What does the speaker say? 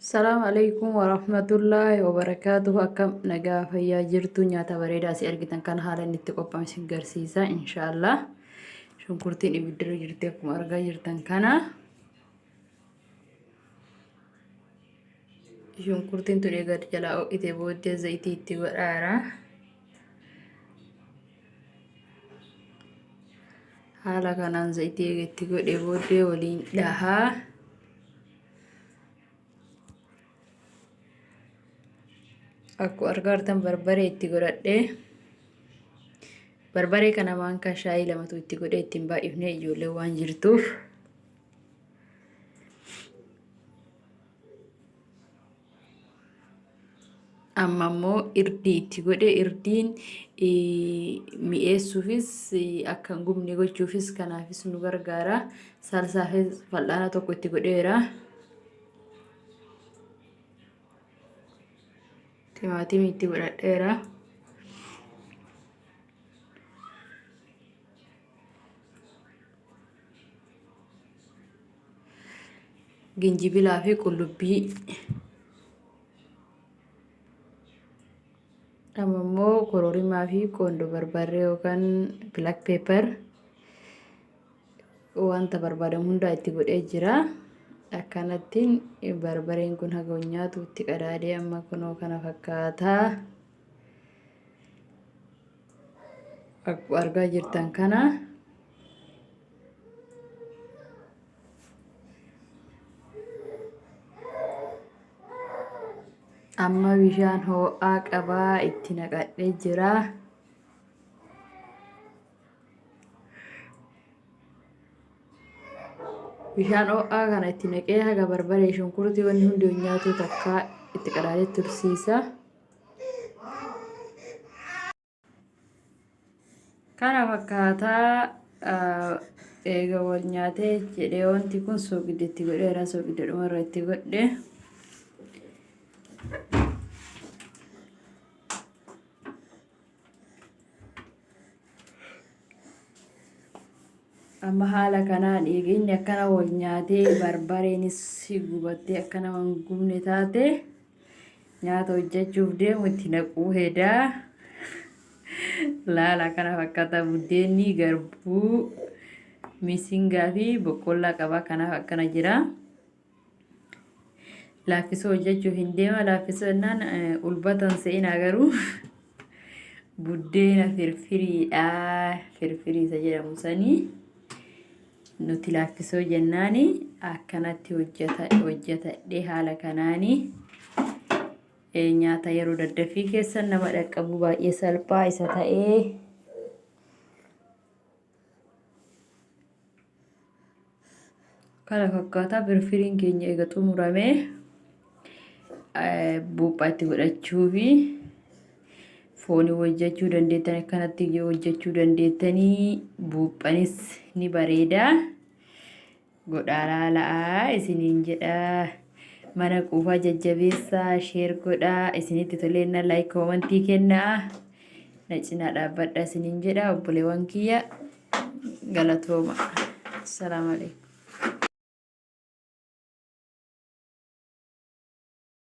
السلام عليكم ورحمة الله وبركاته. أكم نجا فيا جرتو نياتا بريدا سي أرجتن كان حالا نتقو بامسين غرسيسا إن شاء الله. شنكرتين إبدر جرتكم أرجع جرتن كنا. شنكرتين تري غير جلاو إتبود زيتي تقول أرا. حالا كان زيتي تقول إبود ولين لها. Aku argartan barbare itti godhadhe. Barbare kana maanka shaayii lamatu itti godhee ittiin baay'ifnee ijoollee waan jirtuuf. Amma immoo irdii itti godhee irdiin mi'eessuufis akka hin gubne gochuufis kanaafis nu gargaara. Salsaafis fal'aana tokko itti godheera. Timaatimii itti godhadheera. Ginjibilaa fi qullubbii. Amma immoo kororimaa fi qoondoo barbaree yookaan black pepper wanta barbaadamu hundaa itti godhee jira. Akkanattiin barbareen kun haga nyaatu itti qadaadee amma kunoo kana fakkaataa. Akkuma argaa jirtan kana. Amma bishaan ho'aa qabaa itti naqadhee jira. Bishaan ho'aa kana itti naqee haga barbaree shunkurtii wanni hundi nyaatu takka itti qadaadee tursiisa. Kana fakkaataa eega wal nyaatee jedhee wanti kun soogidda itti godheera. Soogidda dhumarra itti godhe. Amma haala kanaan eegeenyi akkana wal nyaatee barbareenis gubattee akkana waan gubne taate nyaata hojjechuuf deemu itti naquu hedaa. Laala kana fakkaata buddeenni garbuu misingaa fi boqqollaa qaba. Kanaaf akkana jira. Laaffisoo hojjechuuf hin deema. Laaffisoo jennaan ulbatan se'in agaruu buddeena firfiriidha. Firfirii isa jedhamu sanii. Nuti laaffisoo jennaani akkanatti hojjetadhee haala kanaani nyaata yeroo daddafii keessan nama dhaqqabu baay'ee salphaa isa ta'ee kana fakkaataa. Firfiriin keenya eega xumuramee buuphaa itti godhachuu fi foonii hojjechuu dandeettan akkanatti hojjechuu dandeettanii. Buuphanis ni bareeda. Godhaa laala'aa isiniin jedha. Mana quufaa jajjabeessaa sheer godhaa. Isinitti toleenna laayik koomentii kennaa. Na cinaa dhaabbadha isiniin jedha. Obboleewwan kiyya galatooma. Salaamu alaikum.